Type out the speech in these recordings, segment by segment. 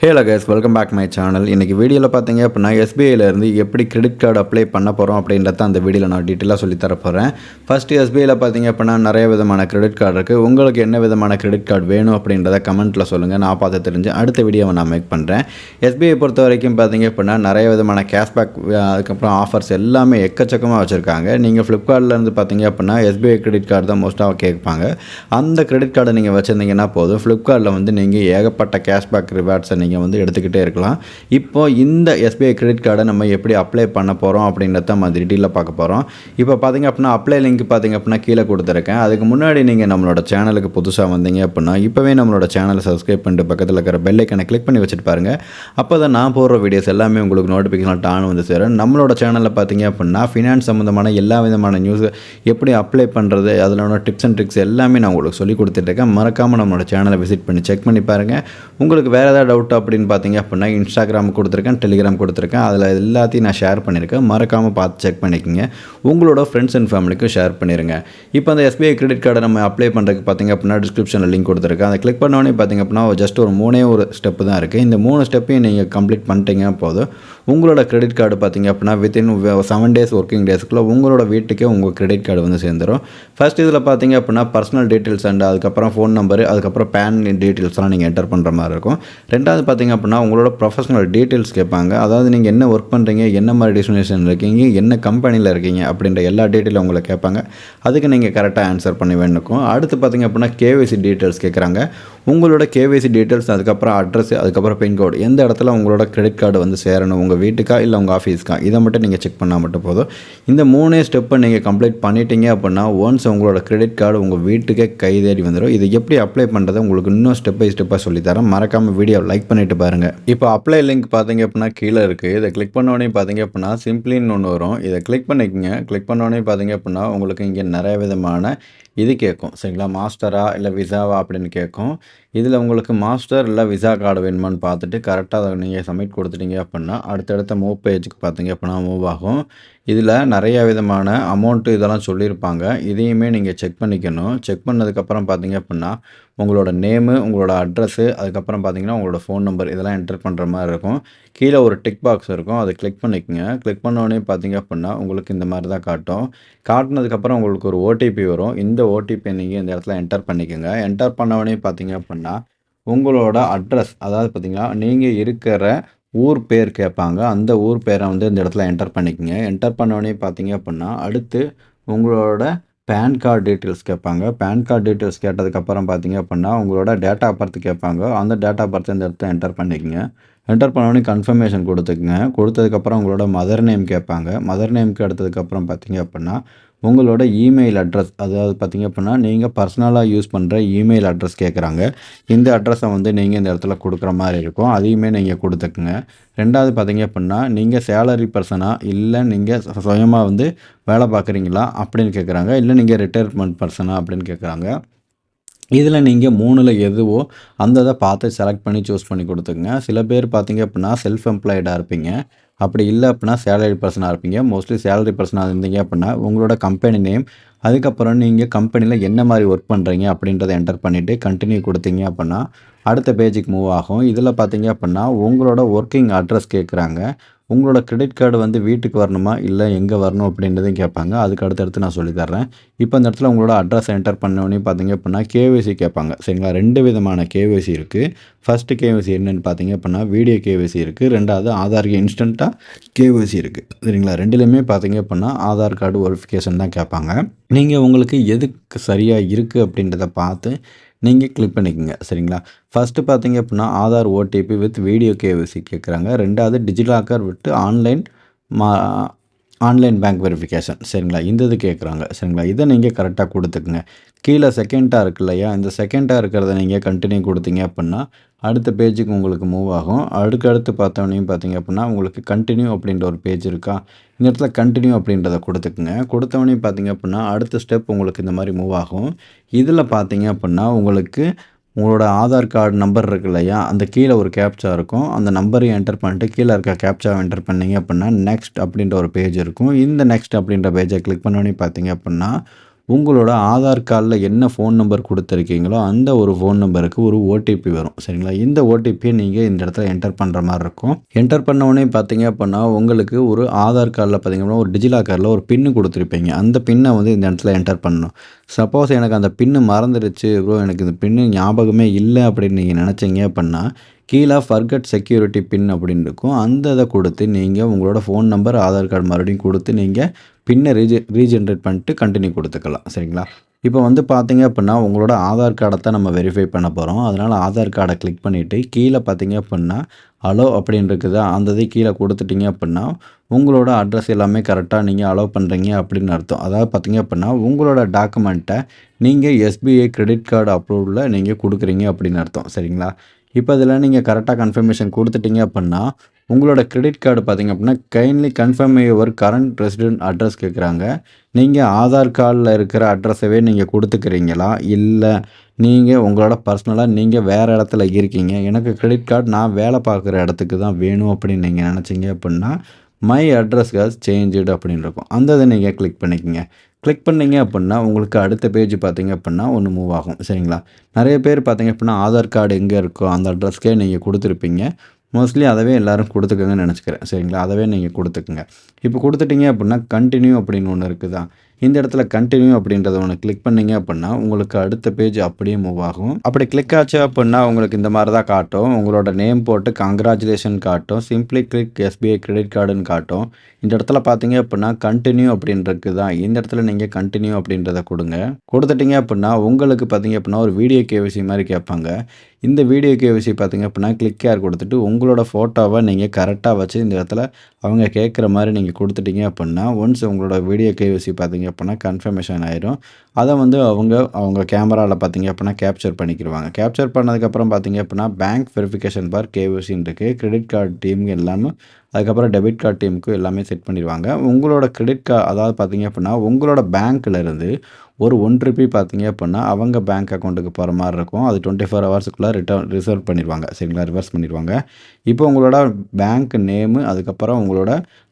Hello guys, welcome back my channel. இன்றைக்கி வீடியோவில் பார்த்தீங்க அப்படின்னா எஸ்பிஐலேருந்து எப்படி கிரெடிட் கார்டு அப்ளை பண்ண போகிறோம் அப்படின்றத அந்த வீடியோவில் நான் டீட்டெயிலாக சொல்லித்தர போகிறேன். ஃபஸ்ட்டு எஸ்பிஐயில் பார்த்தீங்க அப்படின்னா நிறைய விதமான கிரெடிட் கார்டு இருக்குது. உங்களுக்கு என்ன விதமான கிரெடிட் கார்டு வேணும் அப்படின்றத கமெண்ட்டில் சொல்லுங்கள், நான் பார்த்து தெரிஞ்சு அடுத்த வீடியோவை நான் மேக் பண்ணுறேன். எஸ்பிஐ பொறுத்த வரைக்கும் பார்த்தீங்க அப்படின்னா நிறைய விதமான கேஷ்பேக், அதுக்கப்புறம் ஆஃபர்ஸ் எல்லாமே எக்கச்சக்கமாக வச்சுருக்காங்க. நீங்கள் ஃப்ளிப்கார்ட்லேருந்து பார்த்தீங்க அப்படின்னா எஸ்பிஐ கிரெடிட் கார்டு தான் மோஸ்ட்டாக கேட்பாங்க. அந்த கிரெடிட் கார்டை நீங்கள் வச்சுருந்தீங்கன்னா போதும், ஃப்ளிப்கார்ட்டில் வந்து நீங்கள் ஏகப்பட்ட கேஷ்பேக் ரிவார்ட்ஸை நீங்கள் வந்து எடுத்துக்கிட்டே இருக்கலாம். இப்போ இந்த எஸ்பிஐ கிரெடிட் கார்டை நம்ம எப்படி அப்ளை பண்ண போகிறோம் அப்படின்றத நம்ம டீட்டெயிலாக பார்க்க போகிறோம். இப்போ பார்த்தீங்க அப்படின்னா அப்ளை லிங்க் பார்த்தீங்க அப்படின்னா கீழே கொடுத்துருக்கேன். அதுக்கு முன்னாடி நீங்கள் நம்மளோட சேனலுக்கு புதுசாக வந்தீங்க அப்படின்னா இப்போவே நம்மளோட சேனலை சப்ஸ்கிரைப் பண்ணிட்டு பக்கத்தில் இருக்கிற பெல் ஐக்கனை கிளிக் பண்ணி வச்சுட்டு பாருங்கள். அப்போ தான் நான் போடுற வீடியோஸ் எல்லாமே உங்களுக்கு நோட்டிஃபிகேஷன் டான் வந்து சேரும். நம்மளோட சேனலில் பார்த்தீங்க அப்படின்னா ஃபினான்ஸ் சம்மந்தமான எல்லா விதமான நியூஸ் எப்படி அப்ளை பண்ணுறது, அதில் உள்ள டிப்ஸ் அண்ட் ட்ரிக்ஸ் எல்லாமே நான் உங்களுக்கு சொல்லி கொடுத்துட்ருக்கேன். மறக்காமல் நம்மளோட சேனலை விசிட் பண்ணி செக் பண்ணி பாருங்கள். உங்களுக்கு வேறு ஏதாவது டவுட் அப்படின்னு பார்த்தீங்க அப்படின்னா இன்ஸ்டாகிராம் கொடுத்துருக்கேன், டெலிகிராம் கொடுத்துருக்கேன். அதில் எல்லாத்தையும் நான் ஷேர் பண்ணியிருக்கேன். மறக்காமல் பார்த்து செக் பண்ணிக்கோங்க. உங்களோட ஃப்ரெண்ட்ஸ் அண்ட் ஃபேமிலிக்கும் ஷேர் பண்ணிடுங்க. இப்போ அந்த எஸ்பிஐ கிரெடிட் கார்டை நம்ம அப்ளை பண்ணுறதுக்கு பார்த்தீங்க அப்படின்னா டிஸ்கிரிப்ஷனில் லிங்க் கொடுத்துருக்கேன். அதை கிளிக் பண்ணோன்னே பார்த்தீங்க அப்படின்னா ஜஸ்ட் ஒரு ஸ்டெப்பு தான் இருக்குது. இந்த 3 ஸ்டெப்பையும் நீங்கள் கம்ப்ளீட் பண்ணிட்டீங்க போதும், உங்களோட கிரெடிட் கார்டு பார்த்தீங்க அப்படின்னா வித்தின் 7 டேஸ் ஒர்க்கிங் டேஸ்க்குள்ளே உங்களோட வீட்டுக்கே உங்கள் கிரெடிட் கார்டு வந்து சேர்ந்துடும். ஃபர்ஸ்ட் இதில் பார்த்தீங்க அப்படின்னா பர்சனல் டீட்டெயில்ஸ் அண்ட் அதுக்கப்புறம் ஃபோன் நம்பரு, அதுக்கப்புறம் பேன் டீட்டெயில்ஸ்லாம் நீங்கள் என்டர் பண்ணுற மாதிரி இருக்கும். ரெண்டாவது பார்த்தீங்க அப்படின்னா உங்களோட ப்ரொஃபஷனல் டீட்டெயில்ஸ் கேட்பாங்க. அதாவது நீங்கள் என்ன ஒர்க் பண்ணுறீங்க, என்ன மாதிரி டெஸ்டினேஷன் இருக்கீங்க, என்ன கம்பெனியில் இருக்கீங்க அப்படின்ற எல்லா டீட்டெயிலும் உங்களை கேட்பாங்க. அதுக்கு நீங்கள் கரெக்டாக ஆன்சர் பண்ணி வேணுக்கும். அடுத்து பார்த்தீங்க அப்படின்னா கேஒய்சி டீட்டெயில்ஸ் கேட்குறாங்க. உங்களோட கேஒய்சி டீட்டெயில்ஸ், அதுக்கப்புறம் அட்ரஸ், அதுக்கப்புறம் பின்கோடு, எந்த இடத்துல உங்களோட கிரெடிட் கார்டு வந்து சேரணும், உங்கள் வீட்டுக்கா இல்லை உங்கள் ஆஃபீஸ்க்கா, இதை மட்டும் நீங்கள் செக் பண்ணால் மட்டும் போதும். இந்த 3 ஸ்டெப்பை நீங்கள் கம்ப்ளீட் பண்ணிட்டீங்க அப்படின்னா ஒன்ஸ் உங்களோட கிரெடிட் கார்டு உங்கள் வீட்டுக்கே கை தேடி வந்துடும். இது எப்படி அப்ளை பண்ணுறது உங்களுக்கு இன்னும் ஸ்டெப் பை ஸ்டெப்பாக சொல்லித்தரேன். மறக்காமல் வீடியோ லைக் பண்ணிவிட்டு பாருங்கள். இப்போ அப்ளை லிங்க் பார்த்தீங்க அப்படின்னா கீழே இருக்குது. இதை கிளிக் பண்ணோடனே பார்த்தீங்க அப்படின்னா சிம்பிளின்னு ஒன்று வரும். இதை கிளிக் பண்ணிக்கோங்க. கிளிக் பண்ணோடனே பார்த்தீங்க அப்படின்னா உங்களுக்கு இங்கே நிறைய விதமான இது கேட்கும். சரிங்களா, மாஸ்டரா இல்லை விசாவா அப்படின்னு கேட்கும். இதில் உங்களுக்கு மாஸ்டர் இல்லை விசா கார்டு வேணுமான்னு பார்த்துட்டு கரெக்டாக அதை நீங்கள் சப்மிட் கொடுத்துட்டீங்க அப்படின்னா அடுத்தடுத்த மூவ் பேஜுக்கு பார்த்தீங்க அப்படின்னா மூவ் ஆகும். இதில் நிறைய விதமான அமௌண்ட்டு இதெல்லாம் சொல்லியிருப்பாங்க. இதையுமே நீங்கள் செக் பண்ணிக்கணும். செக் பண்ணதுக்கப்புறம் பார்த்தீங்க அப்படின்னா உங்களோட நேமு, உங்களோட அட்ரஸ்ஸு, அதுக்கப்புறம் பார்த்தீங்கன்னா உங்களோட ஃபோன் நம்பர் இதெல்லாம் என்டர் பண்ணுற மாதிரி இருக்கும். கீழே ஒரு டிக் பாக்ஸ் இருக்கும், அதை கிளிக் பண்ணிக்கோங்க. கிளிக் பண்ணோடனே பார்த்தீங்க அப்படின்னா உங்களுக்கு இந்த மாதிரி தான் காட்டும். காட்டினதுக்கப்புறம் உங்களுக்கு ஒரு ஓடிபி வரும். இந்த ஓடிபியை நீங்கள் இந்த இடத்துல என்டர் பண்ணிக்கோங்க. என்டர் பண்ணோடனே பார்த்தீங்க அப்படின்னா உங்களோட அட்ரஸ், அதாவது பார்த்தீங்கன்னா நீங்கள் இருக்கிற ஊர் பேர் கேட்பாங்க. அந்த ஊர் பேரை வந்து இந்த இடத்துல என்டர் பண்ணிக்கோங்க. என்டர் பண்ணோடனே பார்த்தீங்க அப்படின்னா அடுத்து உங்களோட பேன் கார்டு டீட்டெயில்ஸ் கேட்பாங்க. பேன் கார்டு டீட்டெயில்ஸ் கேட்டதுக்கப்புறம் பார்த்தீங்க அப்படின்னா உங்களோட டேட் ஆஃப் பர்த் கேட்பாங்க. அந்த டேட் ஆஃப் பர்த் இந்த இடத்துல என்டர் பண்ணிக்கோங்க. என்டர் பண்ணோடனே கன்ஃபர்மேஷன் கொடுத்துக்குங்க. கொடுத்ததுக்கப்புறம் உங்களோட மதர் நேம் கேட்பாங்க. மதர் நேம்க்கு எடுத்ததுக்கப்புறம் பார்த்தீங்க அப்படின்னா உங்களோட இமெயில் அட்ரஸ், அதாவது பார்த்தீங்க அப்படின்னா நீங்கள் பர்சனலாக யூஸ் பண்ணுற இமெயில் அட்ரஸ் கேட்குறாங்க. இந்த அட்ரஸை வந்து நீங்கள் இந்த இடத்துல கொடுக்குற மாதிரி இருக்கும். அதையுமே நீங்கள் கொடுத்துக்குங்க. ரெண்டாவது பார்த்தீங்க அப்படின்னா நீங்கள் சேலரி பர்சனா இல்லை நீங்கள் சுயமாக வந்து வேலை பார்க்குறீங்களா அப்படின்னு கேட்குறாங்க. இல்லை நீங்கள் ரிட்டையர்மெண்ட் பர்சனா அப்படின்னு கேட்குறாங்க. இதில் நீங்கள் 3ல் எதுவோ அந்த இதை பார்த்து செலக்ட் பண்ணி சூஸ் பண்ணி கொடுத்துக்குங்க. சில பேர் பார்த்தீங்க அப்படின்னா செல்ஃப் எம்ப்ளாய்டாக இருப்பீங்க. அப்படி இல்லை அப்படின்னா சேலரி பர்சனாக இருப்பீங்க. மோஸ்ட்லி சேலரி பர்சனாக இருந்தீங்க அப்படின்னா உங்களோட கம்பெனி நேம், அதுக்கப்புறம் நீங்கள் கம்பெனியில் என்ன மாதிரி ஒர்க் பண்ணுறீங்க அப்படின்றத என்டர் பண்ணிவிட்டு கண்டினியூ கொடுத்தீங்க அப்படின்னா அடுத்த பேஜுக்கு மூவ் ஆகும். இதில் பார்த்தீங்க அப்படின்னா உங்களோட ஒர்க்கிங் அட்ரஸ் கேட்குறாங்க. உங்களோட கிரெடிட் கார்டு வந்து வீட்டுக்கு வரணுமா இல்லை எங்கே வரணும் அப்படின்றதையும் கேட்பாங்க. அதுக்கு அடுத்தடுத்து நான் சொல்லித்தரேன். இப்போ இந்த இடத்துல உங்களோட அட்ரஸ் என்டர் பண்ணோன்னே பார்த்தீங்க அப்படின்னா கேஒய்சி கேட்பாங்க. சரிங்களா, 2 விதமான கேஒய்சி இருக்குது. ஃபஸ்ட்டு கேஒய்சி என்னென்னு பார்த்தீங்க அப்படின்னா வீடியோ கேஒய்சி இருக்குது. ரெண்டாவது ஆதாருக்கு இன்ஸ்டண்ட்டாக கேஒய்சி இருக்குது. சரிங்களா, 2லையுமே பார்த்தீங்க அப்படின்னா ஆதார் கார்டு வெரிஃபிகேஷன் தான் கேட்பாங்க. நீங்கள் உங்களுக்கு எதுக்கு சரியாக இருக்குது அப்படின்றத பார்த்து நீங்கள் கிளிக் பண்ணிக்கோங்க. சரிங்களா, ஃபஸ்ட்டு பார்த்தீங்க அப்படின்னா Aadhaar OTP with video KYC கேட்குறாங்க. ரெண்டாவது DigiLocker with online bank verification. சரிங்களா, இந்த இது கேட்குறாங்க. சரிங்களா, இதை நீங்கள் கரெக்டாக கொடுத்துக்குங்க. கீழே செகண்டாக இருக்கு இல்லையா, இந்த செகண்டாக இருக்கிறத நீங்கள் கண்டினியூ கொடுத்தீங்க அப்படின்னா அடுத்த பேஜுக்கு உங்களுக்கு மூவ் ஆகும். அடுத்து பார்த்தோன்னே பார்த்தீங்க அப்படின்னா உங்களுக்கு கண்டினியூ அப்படின்ற ஒரு பேஜ் இருக்கா, இந்த இடத்துல கண்டினியூ அப்படின்றத கொடுத்துக்குங்க. கொடுத்தவொடனே பார்த்தீங்க அப்படின்னா அடுத்த ஸ்டெப் உங்களுக்கு இந்த மாதிரி மூவ் ஆகும். இதில் பார்த்தீங்க அப்படின்னா உங்களுக்கு உங்களோட ஆதார் கார்டு நம்பர் இருக்கு இல்லையா, அந்த கீழே ஒரு கேப்ச்சா இருக்கும். அந்த நம்பரையும் என்டர் பண்ணிட்டு கீழே இருக்க கேப்ச்சாவை என்டர் பண்ணிங்க அப்படின்னா நெக்ஸ்ட் அப்படின்ற ஒரு பேஜ் இருக்கும். இந்த நெக்ஸ்ட் அப்படின்ற பேஜை கிளிக் பண்ணோன்னே பார்த்தீங்க அப்படின்னா உங்களோட ஆதார் கார்டில் என்ன ஃபோன் நம்பர் கொடுத்துருக்கீங்களோ அந்த ஒரு ஃபோன் நம்பருக்கு ஒரு ஓடிபி வரும். சரிங்களா? இந்த ஓடிபியை நீங்கள் இந்த இடத்துல என்டர் பண்ணுற மாதிரி இருக்கும். என்டர் பண்ண உடனே பார்த்தீங்க அப்படின்னா உங்களுக்கு ஒரு ஆதார் கார்டில் பார்த்தீங்க அப்படின்னா ஒரு டிஜிலாக்கரில் ஒரு பின்னு கொடுத்துருப்பீங்க. அந்த பின்னை வந்து இந்த இடத்துல என்டர் பண்ணணும். சப்போஸ் எனக்கு அந்த பின்னு மறந்துடுச்சு ப்ரோ, எனக்கு இந்த பின்னு ஞாபகமே இல்லை அப்படின்னு நீங்கள் நினச்சிங்க அப்படின்னா கீழே ஃபர்கட் செக்யூரிட்டி பின் அப்படின்னு இருக்கும். அந்த இதை கொடுத்து நீங்கள் உங்களோட ஃபோன் நம்பர் ஆதார் கார்டு மறுபடியும் கொடுத்து நீங்கள் பின்னை ரீஜென்ரேட் பண்ணிட்டு கண்டினியூ கொடுத்துக்கலாம். சரிங்களா? இப்போ வந்து பார்த்தீங்க அப்படின்னா உங்களோட ஆதார் கார்டை தான் நம்ம வெரிஃபை பண்ண போகிறோம். அதனால் ஆதார் கார்டை கிளிக் பண்ணிவிட்டு கீழே பார்த்தீங்க அப்படின்னா அலோ அப்படின்னு இருக்குதா, அந்த இதை கீழே கொடுத்துட்டிங்க அப்படின்னா உங்களோட அட்ரஸ் எல்லாமே கரெக்டாக நீங்கள் அலோவ் பண்ணுறீங்க அப்படின்னு அர்த்தம். அதாவது பார்த்தீங்க அப்படின்னா உங்களோட டாக்குமெண்ட்டை நீங்கள் எஸ்பிஐ கிரெடிட் கார்டு அப்ரூவலில் நீங்கள் கொடுக்குறீங்க அப்படின்னு அர்த்தம். சரிங்களா? இப்போ இதில் நீங்கள் கரெக்டாக கன்ஃபர்மேஷன் கொடுத்துட்டீங்க அப்படின்னா உங்களோட கிரெடிட் கார்டு பார்த்தீங்க அப்படின்னா kindly confirm your current resident address கேட்குறாங்க. நீங்கள் ஆதார் கார்டில் இருக்கிற அட்ரஸவே நீங்கள் கொடுத்துக்கிறீங்களா, இல்லை நீங்கள் உங்களோட பர்சனலாக நீங்கள் வேறு இடத்துல இருக்கீங்க, எனக்கு கிரெடிட் கார்டு நான் வேலை பார்க்குற இடத்துக்கு தான் வேணும் அப்படின்னு நீங்கள் நினச்சிங்க அப்படின்னா மை அட்ரஸ் ஹஸ் சேஞ்சுடு அப்படின்னு இருக்கும். அந்த இதை நீங்கள் கிளிக் பண்ணிக்கோங்க. கிளிக் பண்ணிங்க அப்படின்னா உங்களுக்கு அடுத்த பேஜ் பார்த்தீங்க அப்படின்னா ஒன்று மூவ் ஆகும். சரிங்களா? நிறைய பேர் பார்த்தீங்க அப்படின்னா ஆதார் கார்டு எங்கே இருக்கோ அந்த அட்ரஸ்க்கே நீங்கள் கொடுத்துருப்பீங்க. மோஸ்ட்லி அதவே எல்லோரும் கொடுத்துக்கங்கன்னு நினச்சிக்கிறேன். சரிங்களா? அதவே நீங்கள் கொடுத்துக்குங்க. இப்போ கொடுத்துட்டீங்க அப்படின்னா கண்டினியூ அப்படின்னு ஒன்று இருக்குதா, இந்த இடத்துல கண்டினியூ அப்படின்றத ஒன்று கிளிக் பண்ணிங்க அப்படின்னா உங்களுக்கு அடுத்த பேஜ் அப்படியே மூவ் ஆகும். அப்படி கிளிக் ஆச்சு அப்படின்னா உங்களுக்கு இந்த மாதிரி தான் காட்டும். உங்களோட நேம் போட்டு கங்க்ராச்சுலேஷன் காட்டும், சிம்பிளி கிளிக் எஸ்பிஐ கிரெடிட் கார்டுன்னு காட்டும். இந்த இடத்துல பார்த்தீங்க அப்படின்னா கண்டினியூ அப்படின்றது தான், இந்த இடத்துல நீங்கள் கண்டினியூ அப்படின்றத கொடுங்க. கொடுத்துட்டீங்க அப்படின்னா உங்களுக்கு பார்த்தீங்க அப்படின்னா ஒரு வீடியோ கேவிசி மாதிரி கேட்பாங்க. இந்த வீடியோ கேவிசி பார்த்தீங்க அப்படின்னா கிளிக் கேர் கொடுத்துட்டு உங்களோட ஃபோட்டோவை நீங்கள் கரெக்டாக வச்சு இந்த இடத்துல அவங்க கேட்குற மாதிரி நீங்கள் கொடுத்துட்டீங்க அப்படின்னா ஒன்ஸ் உங்களோட வீடியோ கேவிசி பார்த்தீங்க அப்படின்னா கன்ஃபர்மேஷன் ஆயிரும். அதை வந்து அவங்க கேமராவில் பார்த்தீங்க அப்படின்னா கேப்சர் பண்ணிக்கிடுவாங்க. கேப்சர் பண்ணதுக்கப்புறம் பார்த்தீங்க அப்படின்னா பேங்க் வெரிஃபிகேஷன் பார் கேவிசின்னு இருக்குது. கிரெடிட் கார்டு டீம் எல்லாமே அதுக்கப்புறம் டெபிட் கார்டு டீமுக்கு எல்லாமே செட் பண்ணிடுவாங்க. உங்களோட கிரெடிட் கார்டு அதாவது பார்த்தீங்க அப்படின்னா உங்களோட பேங்க்லேருந்து ஒரு ₹1 பார்த்தீங்க அப்படின்னா அவங்க பேங்க் அக்கௌண்ட்டுக்கு போகிற மாதிரி இருக்கும். அது 24 ஹவர்ஸுக்குள்ளே ரிசர்வ் பண்ணிடுவாங்க. சரிங்களா? ரிவர்ஸ் பண்ணிடுவாங்க. இப்போ உங்களோட பேங்க் நேமு அதுக்கப்புறம் உங்களோட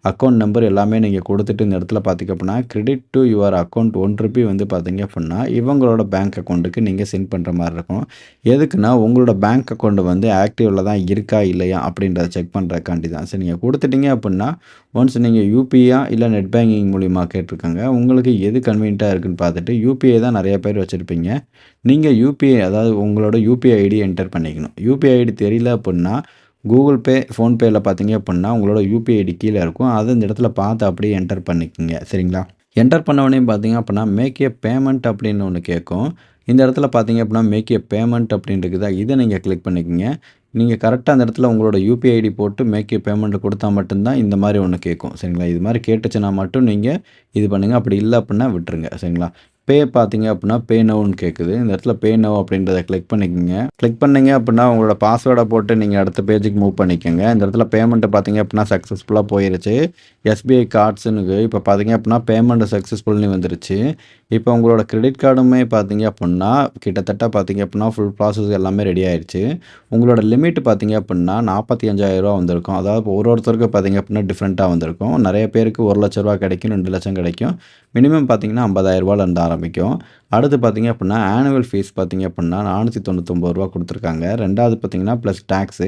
அக்கௌண்ட் நம்பர் எல்லாமே நீங்கள் கொடுத்துட்டு இந்த இடத்துல பார்த்தீங்க அப்படின்னா கிரெடிட் டு யுவர் அக்கௌண்ட் ₹1 வந்து பார்த்தீங்க அப்படின்னா இவங்களோட பேங்க் அக்கௌண்ட்டுக்கு நீங்கள் சென்ட் பண்ணுற மாதிரி இருக்கும். எதுக்குன்னா உங்களோட பேங்க் அக்கௌண்ட் வந்து ஆக்டிவில் தான் இருக்கா இல்லையா அப்படின்றத செக் பண்ணுறதுக்காண்டி தான். சரி, நீங்கள் கொடுத்துட்டீங்க அப்படின்னா ஒன்ஸ் நீங்கள் யூபிஐயா இல்லை நெட் பேங்கிங் மூலிமா கேட்டிருக்காங்க. உங்களுக்கு எது கன்வீனியண்ட்டாக இருக்குதுன்னு பார்த்துட்டு யூபிஐ தான் நிறைய பேர் வச்சுருப்பீங்க. நீங்கள் யூபிஐ அதாவது உங்களோட யூபிஐ ஐடி என்டர் பண்ணிக்கணும். யூபிஐ ஐடி தெரியல அப்படின்னா கூகுள் பே, ஃபோன்பேயில் பார்த்தீங்க அப்படின்னா உங்களோட யூபிஐ ஐடி கீழே இருக்கும். அதை இந்த இடத்துல பார்த்து அப்படியே என்டர் பண்ணிக்கோங்க. சரிங்களா? என்டர் பண்ண உடனே பார்த்தீங்க அப்படின்னா மேக் ஏ பேமெண்ட் அப்படின்னு ஒன்று கேட்கும். இந்த இடத்துல பார்த்தீங்க அப்படின்னா மேக் ஏ பேமெண்ட் அப்படின்னு இருக்குதா, இதை நீங்கள் கிளிக் பண்ணிக்கோங்க. நீங்கள் கரெக்டாக அந்த இடத்துல உங்களோட யூபிஐ ஐடி போட்டு மேக் ஏ பேமெண்ட் கொடுத்தா மட்டும்தான் இந்த மாதிரி ஒன்று கேட்கும். சரிங்களா? இது மாதிரி கேட்டுச்சுன்னா மட்டும் நீங்கள் இது பண்ணுங்கள். அப்படி இல்லை அப்படின்னா விட்டுருங்க. சரிங்களா? பே பார்த்தீங்க அப்படின்னா பே நவுன்னு கேட்குது. இந்த இடத்துல பே நவ் அப்படின்றத கிளிக் பண்ணிக்கோங்க. கிளிக் பண்ணிங்க அப்படின்னா உங்களோட பாஸ்வேர்டை போட்டு நீங்கள் அடுத்த பேஜுக்கு மூவ் பண்ணிக்கோங்க. இந்த இடத்துல பேமெண்ட்டு பார்த்தீங்க அப்படின்னா சக்ஸஸ்ஃபுல்லாக போயிருச்சு. எஸ்பிஐ கார்ட்ஸுன்னு இப்போ பார்த்தீங்க அப்படின்னா பேமெண்ட் சக்ஸஸ்ஃபுல்னு வந்துருச்சு. இப்போ உங்களோட கிரெடிட் கார்டுமே பார்த்தீங்க அப்படின்னா கிட்டத்தட்ட பார்த்தீங்க அப்படின்னா ஃபுல் ப்ராசஸ் எல்லாமே ரெடி ஆயிடுச்சு. உங்களோட லிமிட் பார்த்தீங்க அப்படின்னா ₹45,000 வந்திருக்கும். அதாவது ஒருத்தருக்கு பார்த்தீங்க அப்படின்னா டிஃப்ரெண்ட்டாக வந்திருக்கும். நிறைய பேருக்கு ₹1,00,000 கிடைக்கும், 2 லட்சம் கிடைக்கும். மினிமம் பார்த்தீங்கன்னா ₹50,000 ஆரம்பிக்கும். அடுத்து பார்த்தீங்க அப்படின்னா ஆனுவல் ஃபீஸ் பார்த்தீங்க அப்படின்னா ₹499 கொடுத்துருக்காங்க. ரெண்டாவது பார்த்தீங்கன்னா ப்ளஸ் டேக்ஸு.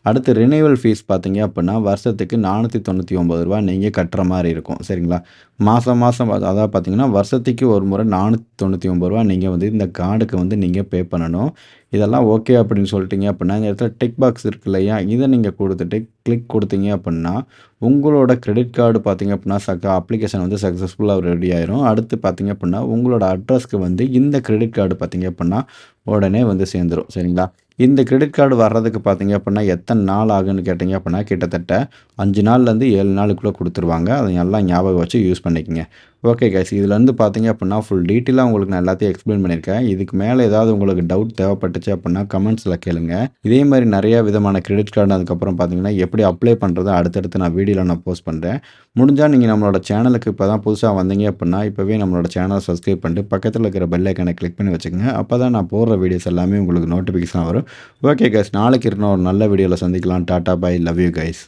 அடுத்து ரினிவல் ஃபீஸ் பார்த்தீங்க அப்படின்னா வருஷத்துக்கு ₹499 நீங்கள் கட்டுற மாதிரி இருக்கும். சரிங்களா? மாதம் அதாவது பார்த்தீங்கன்னா வருஷத்துக்கு ஒரு முறை ₹499 நீங்கள் வந்து இந்த கார்டுக்கு வந்து நீங்கள் பே பண்ணணும். இதெல்லாம் ஓகே அப்படின்னு சொல்லிட்டீங்க அப்படின்னா இந்த இடத்துல டிக் பாக்ஸ் இருக்கு இல்லையா, இதை நீங்கள் கொடுத்துட்டு கிளிக் கொடுத்தீங்க அப்படின்னா உங்களோட கிரெடிட் கார்டு பார்த்தீங்க அப்படின்னா அப்ளிகேஷன் வந்து சக்ஸஸ்ஃபுல்லாக ரெடி ஆயிரும். அடுத்து பார்த்தீங்க அப்படின்னா உங்களோட அட்ரஸ்க்கு வந்து இந்த கிரெடிட் கார்டு பார்த்தீங்க அப்படின்னா உடனே வந்து சேர்ந்துடும். சரிங்களா? இந்த கிரெடிட் கார்டு வர்றதுக்கு பார்த்தீங்க அப்படின்னா எத்தனை நாள் ஆகுன்னு கேட்டிங்க அப்படின்னா கிட்டத்தட்ட 5 நாள்லேருந்து 7 நாளுக்குள்ளே கொடுத்துருவாங்க. அதை நல்லா ஞாபகம் வச்சு யூஸ் பண்ணிக்கங்க. ஓகே கைஸ், இதுலேருந்து பார்த்தீங்க அப்படின்னா ஃபுல் டீட்டெயிலாக உங்களுக்கு நான் எல்லாத்தையும் எக்ஸ்பிளைன் பண்ணியிருக்கேன். இதுக்கு மேலே ஏதாவது உங்களுக்கு டவுட் தேவைப்பட்டுச்சு அப்படின்னா கமெண்ட்ஸில் கேளுங்க. இதே மாதிரி நிறையா விதமான கிரெடிட் கார்டு அதுக்கப்புறம் பார்த்தீங்கன்னா எப்படி அப்ளை பண்ணுறது அடுத்தடுத்து நான் வீடியோவில் நான் போஸ்ட் பண்ணுறேன். முடிஞ்சால் நீங்கள் நம்மளோட சேனலுக்கு இப்போ தான் புதுசாக வந்தீங்க அப்படின்னா இப்போவே நம்மளோட சேனலை சப்ஸ்கிரைப் பண்ணிட்டு பக்கத்தில் இருக்கிற பெல் ஐக்கனை கிளிக் பண்ணி வச்சுக்கோங்க. அப்போ தான் நான் போடுற வீடியோஸ் எல்லாமே உங்களுக்கு நோட்டிஃபிகேஷன் வரும். ஓகே கைஸ், நாளைக்கு இன்னும் ஒரு நல்ல வீடியோவில் சந்திக்கலாம். Tata bye, love you guys.